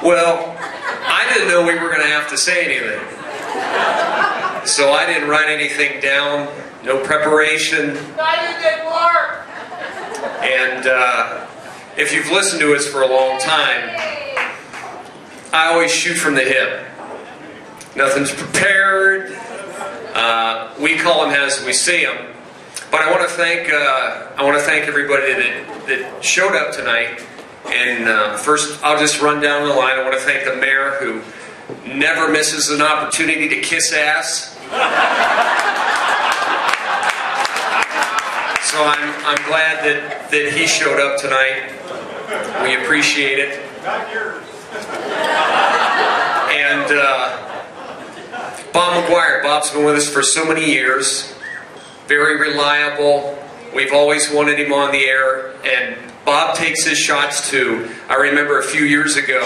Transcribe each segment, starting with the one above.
Well, I didn't know we were going to have to say anything. So I didn't write anything down, no preparation. Neither did Mark. And if you've listened to us for a long time, I always shoot from the hip. Nothing's prepared. We call them as we see them. But I want to thank everybody that showed up tonight. And first, I'll just run down the line. I want to thank the mayor, who never misses an opportunity to kiss ass. So I'm glad that he showed up tonight. We appreciate it. Not yours. And Bob McGuire. Bob's been with us for so many years. Very reliable. We've always wanted him on the air. And Bob takes his shots too. I remember a few years ago,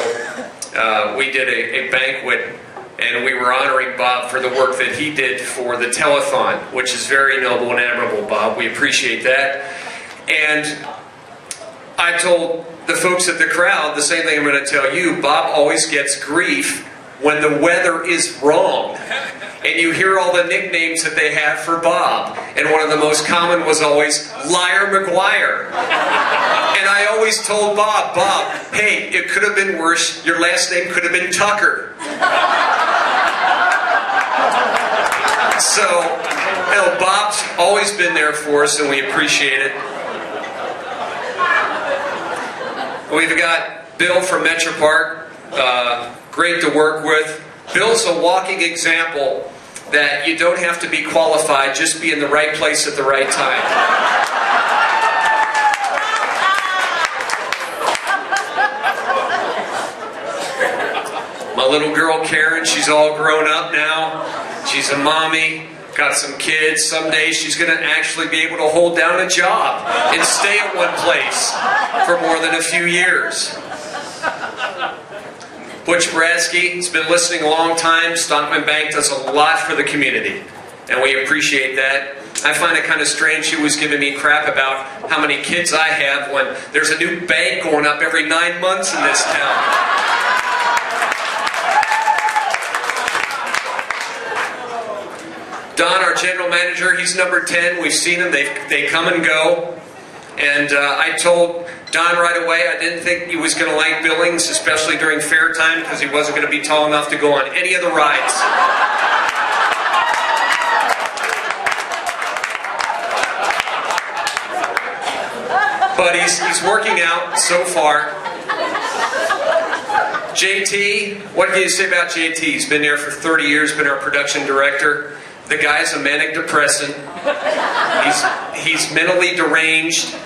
we did a banquet, and we were honoring Bob for the work that he did for the telethon, which is very noble and admirable, Bob. We appreciate that. And I told the folks at the crowd the same thing I'm going to tell you. Bob always gets grief when the weather is wrong. And you hear all the nicknames that they have for Bob. And one of the most common was always Liar McGuire. And I always told Bob, hey, it could have been worse. Your last name could have been Tucker. So, you know, Bob's always been there for us, and we appreciate it. We've got Bill from Metro Park, great to work with. Bill's a walking example that you don't have to be qualified, just be in the right place at the right time. My little girl Karen, she's all grown up now. She's a mommy, got some kids. Someday she's going to actually be able to hold down a job and stay at one place for more than a few years. Butch Bradsky has been listening a long time. Stockman Bank does a lot for the community, and we appreciate that. I find it kind of strange she was giving me crap about how many kids I have when there's a new bank going up every 9 months in this town. Don, our general manager, he's number 10. We've seen him. They come and go. And I told Don right away I didn't think he was going to like Billings, especially during fair time, because he wasn't going to be tall enough to go on any of the rides. But he's working out so far. JT, what can you say about JT? He's been there for 30 years, been our production director. The guy's a manic depressant. He's mentally deranged.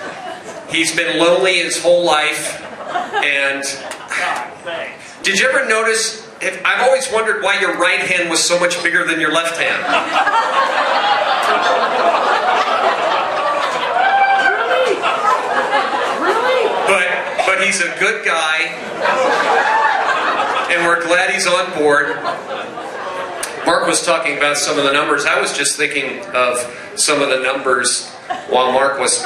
He's been lonely his whole life. And did you ever notice, I've always wondered why your right hand was so much bigger than your left hand. Really? But he's a good guy. And we're glad he's on board. Mark was talking about some of the numbers. I was just thinking of some of the numbers while Mark was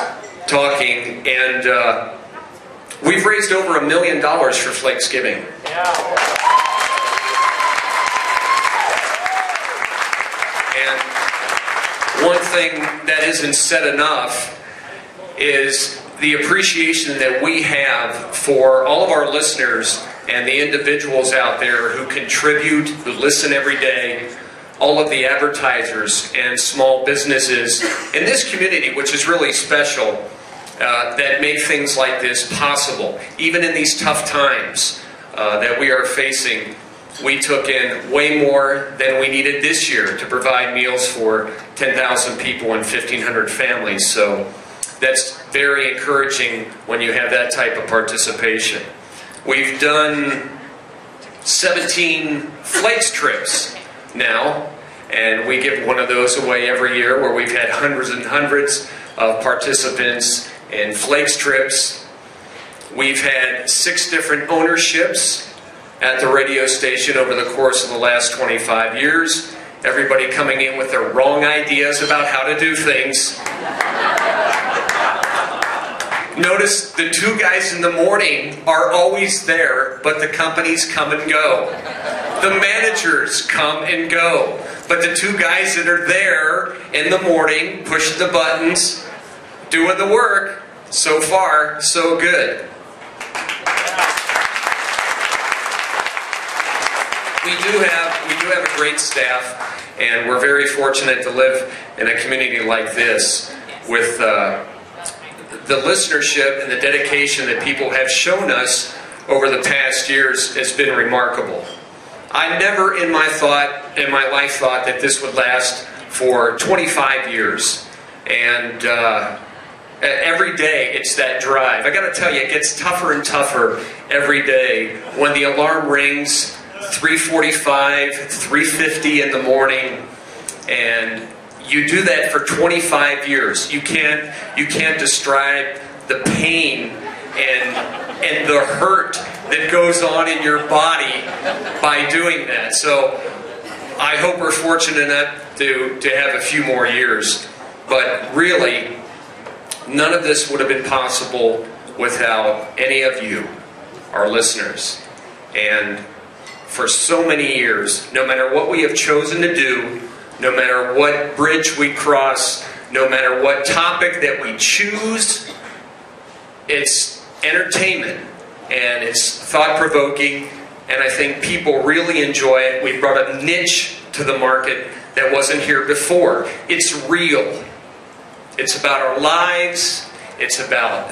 talking, and we've raised over $1 million for Flakes Giving. Yeah. And one thing that isn't said enough is the appreciation that we have for all of our listeners and the individuals out there who contribute, who listen every day, all of the advertisers and small businesses in this community, which is really special, that make things like this possible. Even in these tough times that we are facing, we took in way more than we needed this year to provide meals for 10,000 people and 1,500 families. So that's very encouraging when you have that type of participation. We've done 17 Flakes trips now, and we give one of those away every year, where we've had hundreds and hundreds of participants in Flakes trips. We've had 6 different ownerships at the radio station over the course of the last 25 years. Everybody coming in with their wrong ideas about how to do things. Notice the two guys in the morning are always there, but the companies come and go. The managers come and go, but the two guys that are there in the morning, pushing the buttons, doing the work, so far, so good. We do have a great staff, and we're very fortunate to live in a community like this with the listenership and the dedication that people have shown us over the past years has been remarkable. I never in my life thought that this would last for 25 years, and every day it's that drive. I got to tell you, it gets tougher and tougher every day when the alarm rings 3:45, 3:50 in the morning, and you do that for 25 years. You can't describe the pain and the hurt that goes on in your body by doing that. So I hope we're fortunate enough to have a few more years. But really, none of this would have been possible without any of you, our listeners. And for so many years, no matter what we have chosen to do, no matter what bridge we cross, no matter what topic that we choose, it's entertainment and it's thought-provoking, and I think people really enjoy it. We brought a niche to the market that wasn't here before. It's real. It's about our lives. It's about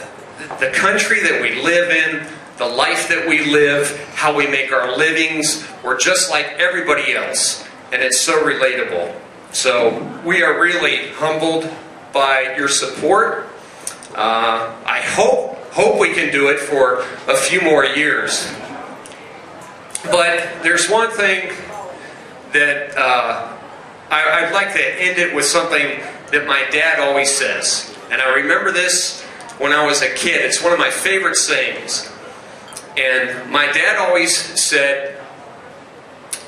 the country that we live in, the life that we live, how we make our livings. We're just like everybody else, and it's so relatable. So we are really humbled by your support. I hope we can do it for a few more years. But there's one thing that I'd like to end it with something that my dad always says. And I remember this when I was a kid. It's one of my favorite sayings. And my dad always said,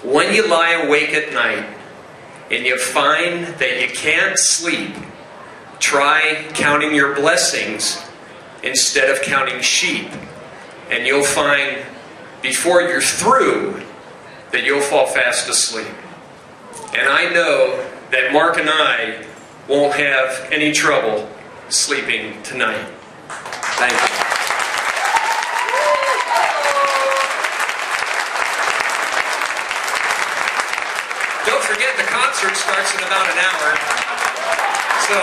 when you lie awake at night and you find that you can't sleep, try counting your blessings instead of counting sheep. And you'll find before you're through that you'll fall fast asleep. And I know that Mark and I won't have any trouble sleeping tonight. Thank you. Don't forget, the concert starts in about an hour. So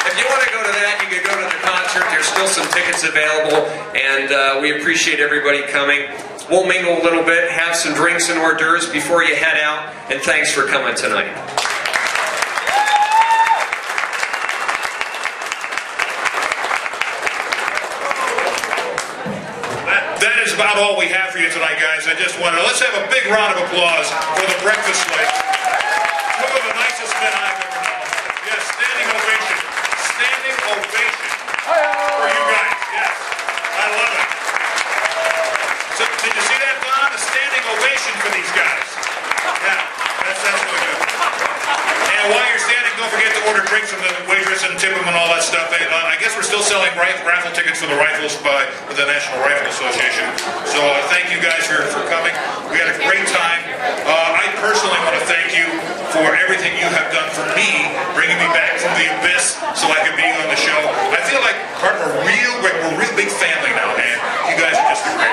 if you want to go to that, you can go to the concert. There's still some tickets available, and we appreciate everybody coming. We'll mingle a little bit, have some drinks and hors d'oeuvres before you head out, and thanks for coming tonight. That is about all we have for you tonight, guys. Let's have a big round of applause for the breakfast slate. Two of the nicest men I've ever known. Yes, standing ovation. Standing ovation for you guys. Yes, I love it. So, did you see that, Don? A standing ovation for these guys. Yeah, that's really good. And while you're standing, don't forget to order drinks from the waitress and tip them and all that stuff. I guess we're still selling raffle tickets for the rifles with the National Rifle Association. So thank you guys for coming. We had a great time. I personally want to thank you for everything you have done for me, bringing me back from the abyss so I could be on the show. I feel like we're a real big family now, man. You guys are just a great